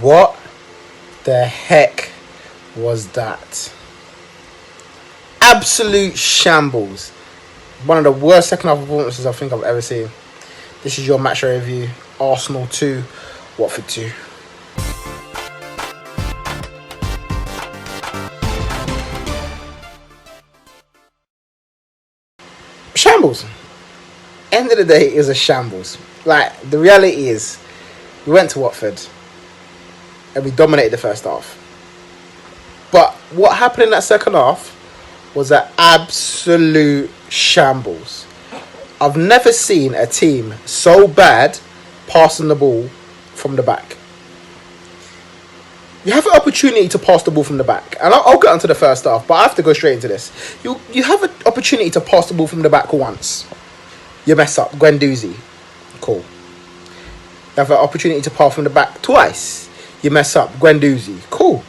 What the heck was that? Absolute shambles. One of the worst second half performances I think I've ever seen. This is your match review. Arsenal 2, Watford 2. Shambles. End of the day, it was a shambles. Like, the reality is, we went to Watford and we dominated the first half. But what happened in that second half was an absolute shambles. I've never seen a team so bad passing the ball from the back. You have an opportunity to pass the ball from the back. And I'll get onto the first half, but I have to go straight into this. You have an opportunity to pass the ball from the back once. You mess up. Guendouzi. Cool. You have an opportunity to pass from the back twice. You mess up. Guendouzi. Cool.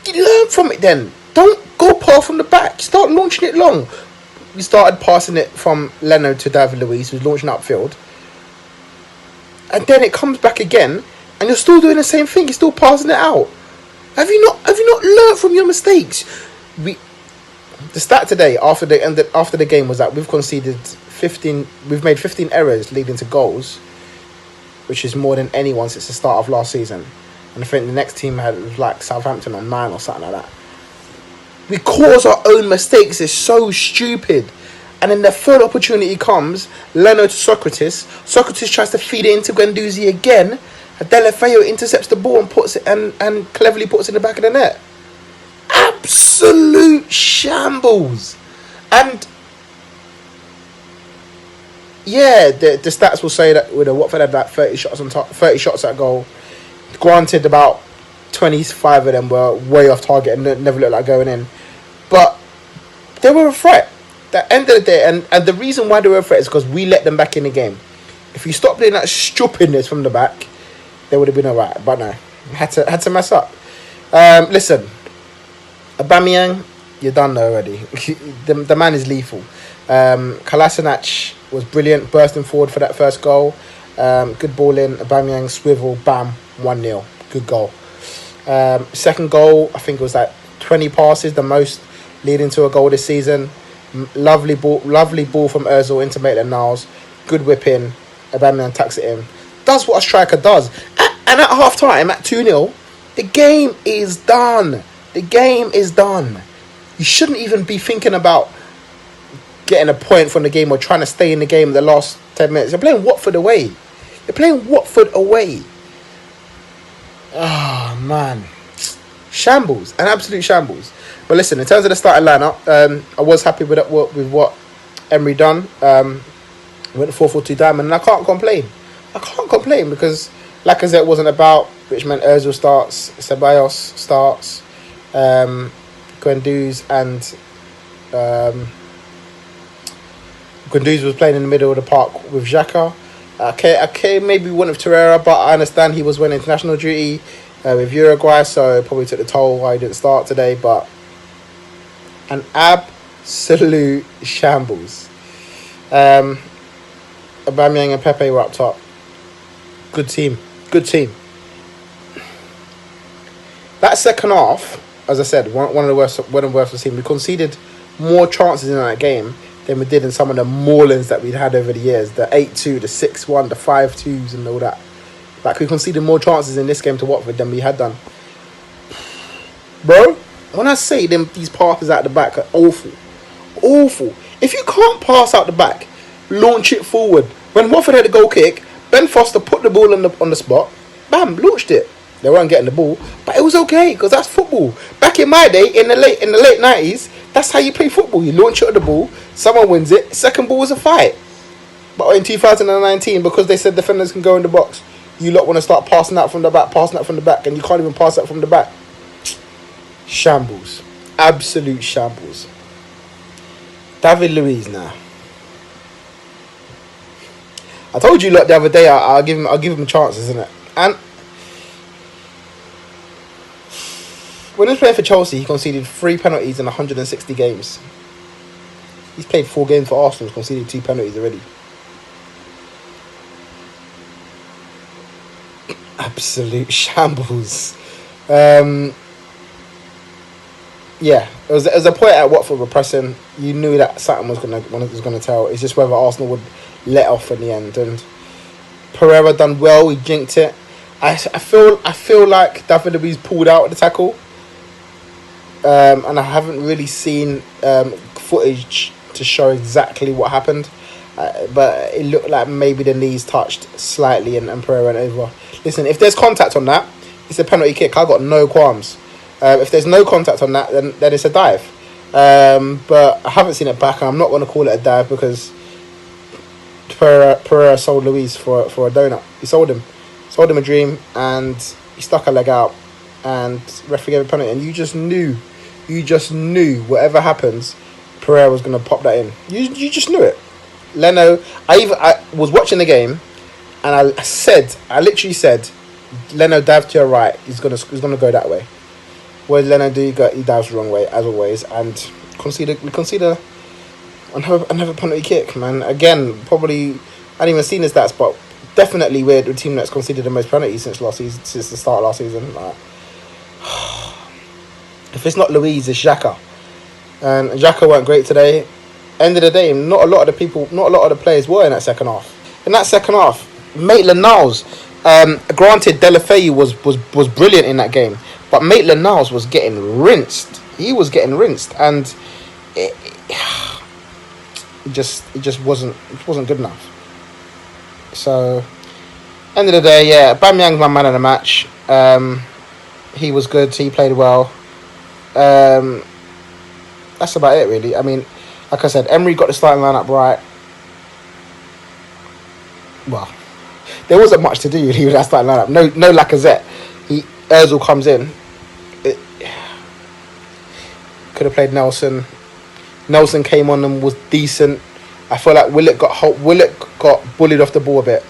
You learn from it then. Don't go pass from the back. Start launching it long. We started passing it from Leno to David Luiz, who's launching upfield. And then it comes back again, and you're still doing the same thing. You're still passing it out. Have you not learned from your mistakes? The stat today after the game was that we've conceded 15. We've made 15 errors leading to goals, which is more than anyone since the start of last season. And I think the next team had like Southampton on 9 or something like that. We cause our own mistakes. It's so stupid. And then the third opportunity comes, Leno to Socrates. Socrates tries to feed it into Guendouzi again. Delafeu intercepts the ball and puts it and cleverly puts it in the back of the net. Absolute shambles. And yeah, the stats will say that with Watford had about 30 shots on top, 30 shots at goal. Granted, about 25 of them were way off target and never looked like going in. But they were a threat. At the end of the day, and the reason why they were a threat is because we let them back in the game. If you stop doing that stupidness from the back, they would have been alright. But no, had to mess up. Listen, Aubameyang, you're done already. the man is lethal. Kolasinac was brilliant, bursting forward for that first goal. Good ball in. Aubameyang swivel, bam, 1-0. Good goal. Second goal, I think it was like 20 passes, the most leading to a goal this season. Lovely ball from Ozil into Maitland-Niles. Good whip in. Aubameyang tucks it in. Does what a striker does. And at half time, at 2-0, the game is done. The game is done. You shouldn't even be thinking about getting a point from the game or trying to stay in the game in the last 10 minutes. You're playing Watford away. Oh, man. Shambles. An absolute shambles. But listen, in terms of the starting lineup, I was happy with what Emery done. Went 4-4-2 diamond, and I can't complain. Because Lacazette wasn't about, which meant Ozil starts, Ceballos starts, Guendouzi was playing in the middle of the park with Xhaka. Okay, maybe one of Torreira, but I understand he was on international duty with Uruguay, so probably took the toll why he didn't start today. But an absolute shambles. Aubameyang and Pepe were up top. Good team. That second half, as I said, one of the worst of the team. We conceded more chances in that game than we did in some of the maulings that we'd had over the years. The 8-2, the 6-1, the 5-2s and all that. Like, we conceded more chances in this game to Watford than we had done. Bro, when I say these passes out the back are awful. If you can't pass out the back, launch it forward. When Watford had a goal kick, Ben Foster put the ball on the spot, bam, launched it. They weren't getting the ball, but it was okay because that's football. Back in my day, in the late 90s, that's how you play football. You launch it at the ball, someone wins it, second ball was a fight. But in 2019, because they said defenders can go in the box, you lot want to start passing out from the back, and you can't even pass out from the back. Shambles. Absolute shambles. David Luiz now. I told you lot the other day I'll give him chances, isn't it? And when he was playing for Chelsea, he conceded 3 penalties in 160 games. He's played 4 games for Arsenal, he's conceded 2 penalties already. absolute shambles. Yeah, it was a point at Watford were pressing. You knew that something was gonna tell. It's just whether Arsenal would let off in the end. And Pereira done well. He jinked it. I feel like David Luiz pulled out the tackle, and I haven't really seen footage to show exactly what happened. But it looked like maybe the knees touched slightly and Pereira went over. Listen, if there's contact on that, it's a penalty kick. I got no qualms. If there's no contact on that, then it's a dive. But I haven't seen it back, and I'm not going to call it a dive because Pereira sold Luiz for a donut. He sold him a dream, and he stuck a leg out, and referee gave a penalty. And you just knew whatever happens, Pereira was going to pop that in. You just knew it. Leno, I was watching the game, and I literally said, Leno dive to your right. He's gonna go that way. What did Leno do? He dives the wrong way as always, and we concede another penalty kick. Man, again, probably I haven't even seen his stats, but definitely we're the team that's conceded the most penalties since the start of last season. Like, if it's not Luiz, it's Xhaka, and Xhaka weren't great today. End of the day, not a lot of the players were in that second half. In that second half, Maitland-Niles, granted, Deulofeu was brilliant in that game, but Maitland-Niles was getting rinsed. He was getting rinsed, and it just wasn't good enough. So, end of the day, yeah, Aubameyang's my man of the match. He was good. He played well. That's about it, really. I mean, like I said, Emery got the starting lineup right. Well, there wasn't much to do really with that starting lineup. No Lacazette. Ozil comes in. Could have played Nelson. Nelson came on and was decent. I feel like Willett got bullied off the ball a bit.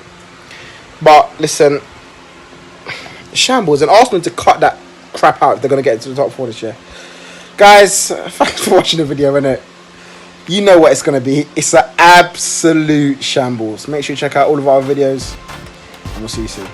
But listen, shambles, and Arsenal to cut that crap out if they're going to get into the top 4 this year. Guys, thanks for watching the video, innit? You know what it's going to be. It's an absolute shambles. Make sure you check out all of our videos, and we'll see you soon.